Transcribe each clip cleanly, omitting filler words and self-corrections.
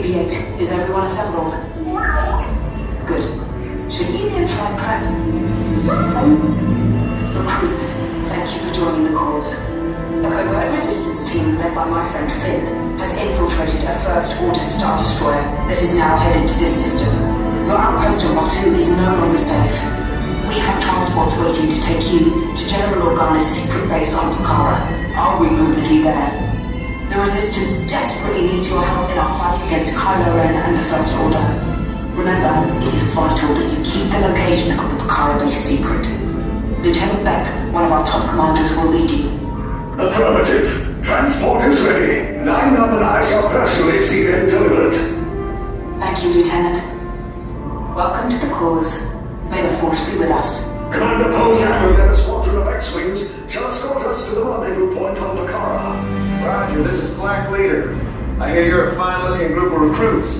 BB-8, is everyone assembled? Good. Should you be in flight prep? Recruits, thank you for joining the cause. A covert resistance team led by my friend Finn has infiltrated a First-Order Star Destroyer that is now headed to this system. Your outpost on Batu is no longer safe. We have transports waiting to take you to General Organa's secret base on Pucara. I'll regroup with you there. The Resistance desperately needs your help in our fight against Kylo Ren and the First Order. Remember, it is vital that you keep the location of the Pucara base secret. Lieutenant Beck, one of our top commanders, will lead you. Affirmative. Transport is ready. Line up and I shall personally see them delivered. Thank you, Lieutenant. Welcome to the cause. May the Force be with us. Commander Poltam and then a squadron of X-Wings shall escort us to the rendezvous point on Pucara. Roger, this is Black Leader. I hear you're a fine-looking group of recruits.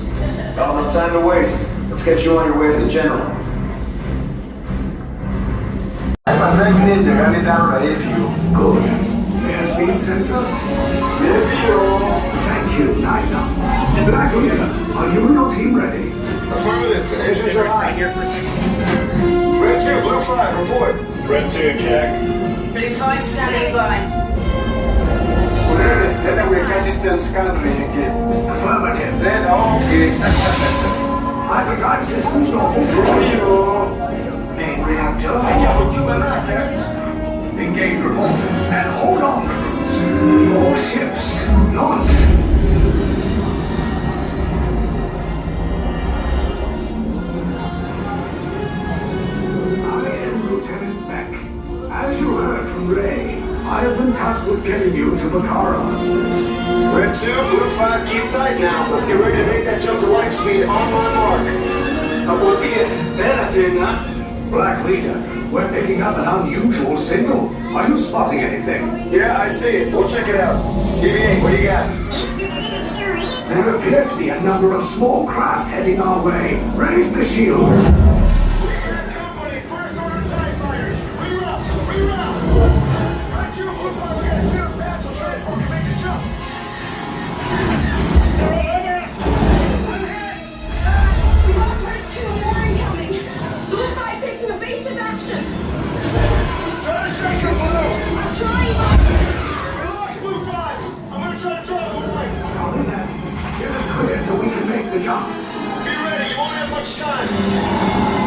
Got no time to waste. Let's get you on your way to the General. I'm making it to run it down right if you Good. Airspeed sensor? if you Thank you, Naina. Black Leader, are you and your team ready? affirmative, engines are high. Here for a second. Red 2, Blue 5, report. Red 2, check. Blue 5 standing by. Let me get system scan again. Affirmative. Then okay. Hyperdrive systems normal. Main reactor. Engage repulsors and hold on, recruits. Your ships launch. I am Lieutenant Beck. As you heard from Ray, I have been tasked with getting you to Pucara. Red 2, Blue 5, keep tight now. Let's get ready to make that jump to light speed on my mark. Black Leader, we're picking up an unusual signal. Are you spotting anything? Yeah, I see it. We'll check it out. BB-8, what do you got? There appear to be a number of small craft heading our way. Raise the shields. Company, first order TIE fighters. Reroute! Reroute! Right to your Blue 5, we're gonna clear a path so transport can make the jump. They're all over us! I'm hit! We lost Red 2, more incoming. Blue 5 taking evasive action. Try to shake your Blue! I'm trying. We lost Blue 5! I'm gonna try to draw them away. Copy that. Get us clear so we can make the jump. Be ready, you won't have much time.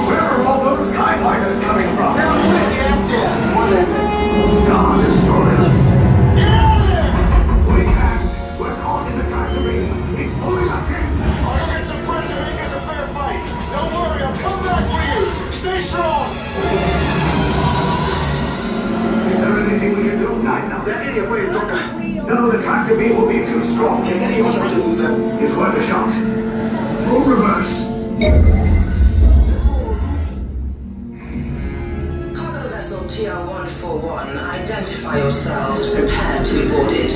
Where are all those TIE fighters coming from? Get Star Destroyers. out of there! We can't. We're caught in the tractor beam. It's pulling us in. I'll go get some friends and make this a fair fight. Don't worry, I'll come back for you. Stay strong. Is there anything we can do? Naina. No, the tractor beam will be too strong. It's worth a shot. Full reverse. Cargo vessel TR-141, identify yourselves. Prepare to be boarded.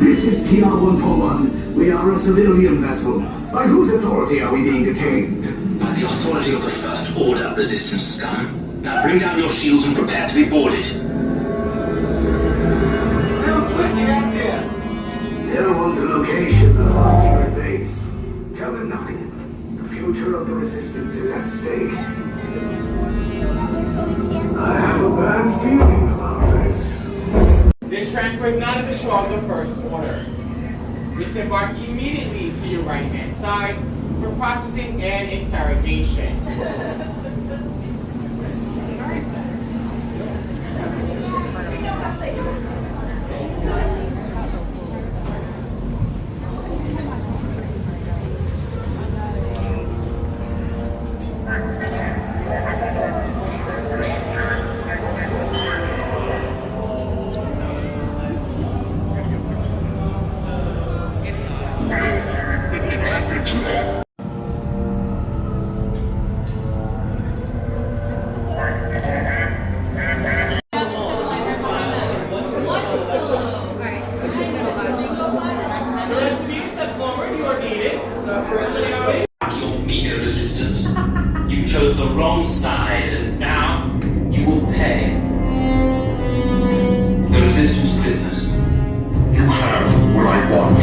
This is TR-141. We are a civilian vessel. By whose authority are we being detained? By the authority of the First Order, Resistance scum. Now bring down your shields and prepare to be boarded. They'll want the location of our secret base. Tell them nothing. The future of the Resistance is at stake. I have a bad feeling about this. This transfer is not a control of the First Order. Disembark immediately to your right-hand side for processing and interrogation. Your meager resistance. You chose the wrong side, and now you will pay. The Resistance prisoners. You have what I want.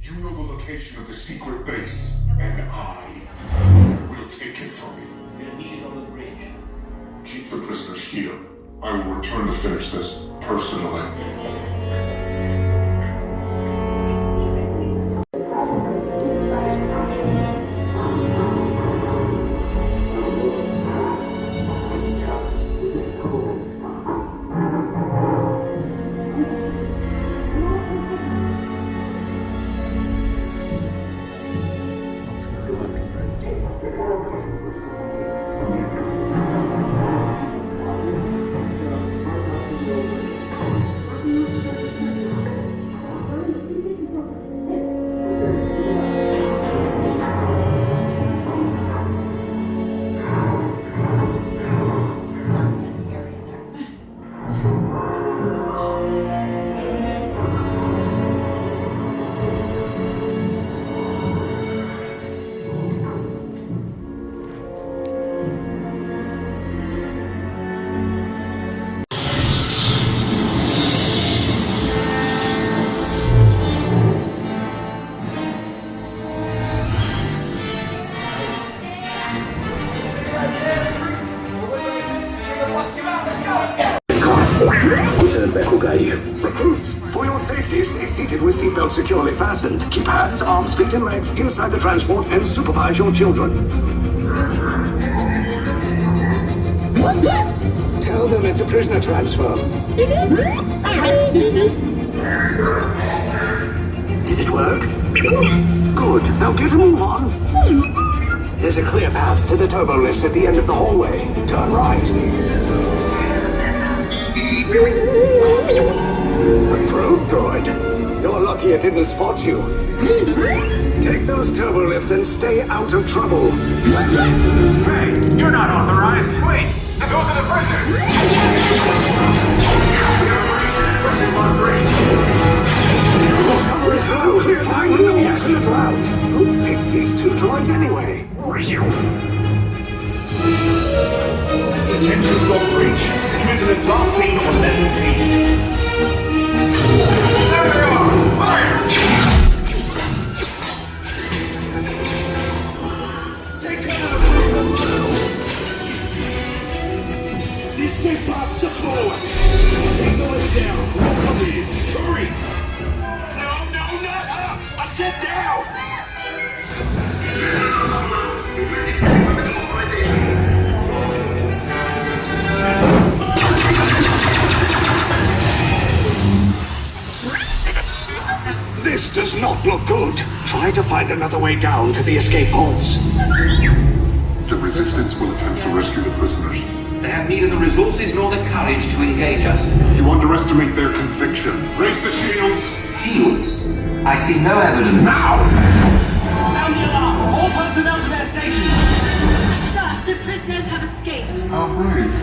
You I will return to finish this personally. Lieutenant Beck will guide you. Recruits, for your safety, stay seated with seatbelts securely fastened. Keep hands, arms, feet, and legs inside the transport and supervise your children. Tell them it's a prisoner transfer. Did it work? Good. Now get a move on. There's a clear path to the turbo lifts at the end of the hallway. Turn right. A probe droid? You're lucky it didn't spot you. Take those turbo lifts and stay out of trouble. Hey, you're not authorized. Wait, those are the prisoners. Cover is blue. We're finding the extra route. Who picked these two droids anyway? Attention block breach. Prisoners last seen on level D. There they are! Fire! Take cover! The escape pods just below us. Take the list down. We'll come in. Hurry! No, not up! I said down! This does not look good. Try to find another way down to the escape pods. The Resistance will attempt to rescue the prisoners. They have neither the resources nor the courage to engage us. You underestimate their conviction. Raise the shields! Shields? I see no evidence. Now! Sound the alarm! All personnel to their stations! Sir, the prisoners have escaped. How brave.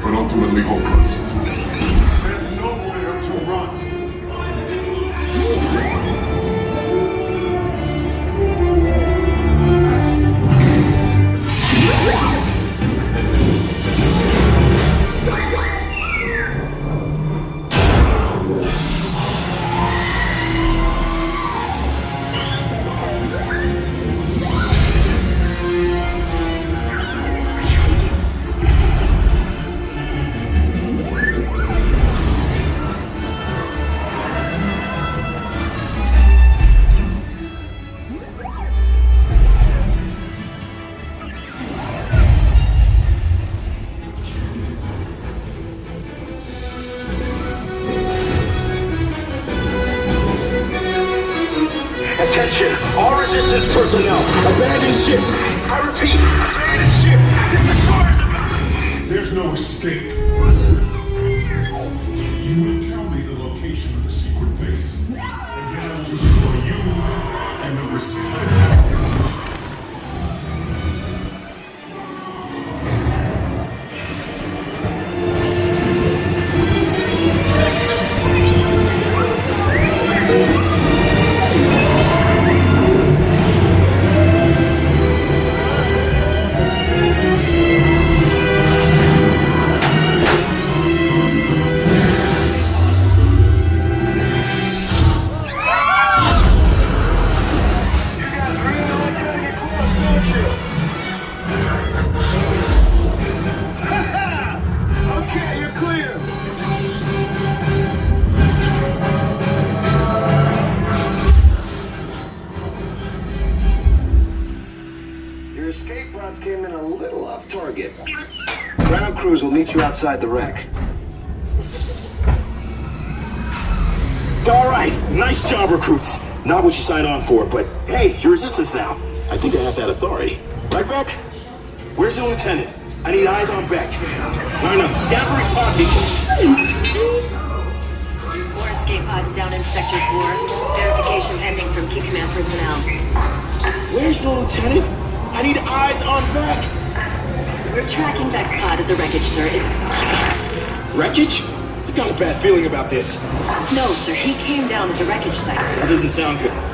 But ultimately hopeless. There's nowhere to run. Attention, all resistance personnel, abandon ship. I repeat, abandon ship. This is Sarge. There's no escape. You will tell me the location of the secret base. And then I will destroy you and the Resistance. crews will meet you outside the wreck. All right, nice job, recruits. Not what you signed on for, but hey, you're resistance now. I think I have that authority. Right, Beck? Where's the lieutenant? I need eyes on Beck. Line up, scan for his pod people. More escape pods down in Sector 4. Verification pending from Key Command personnel. Where's the lieutenant? I need eyes on Beck. We're tracking Beck's pod at the wreckage, sir. Wreckage? I got a bad feeling about this. No, sir. He came down at the wreckage site. That doesn't sound good.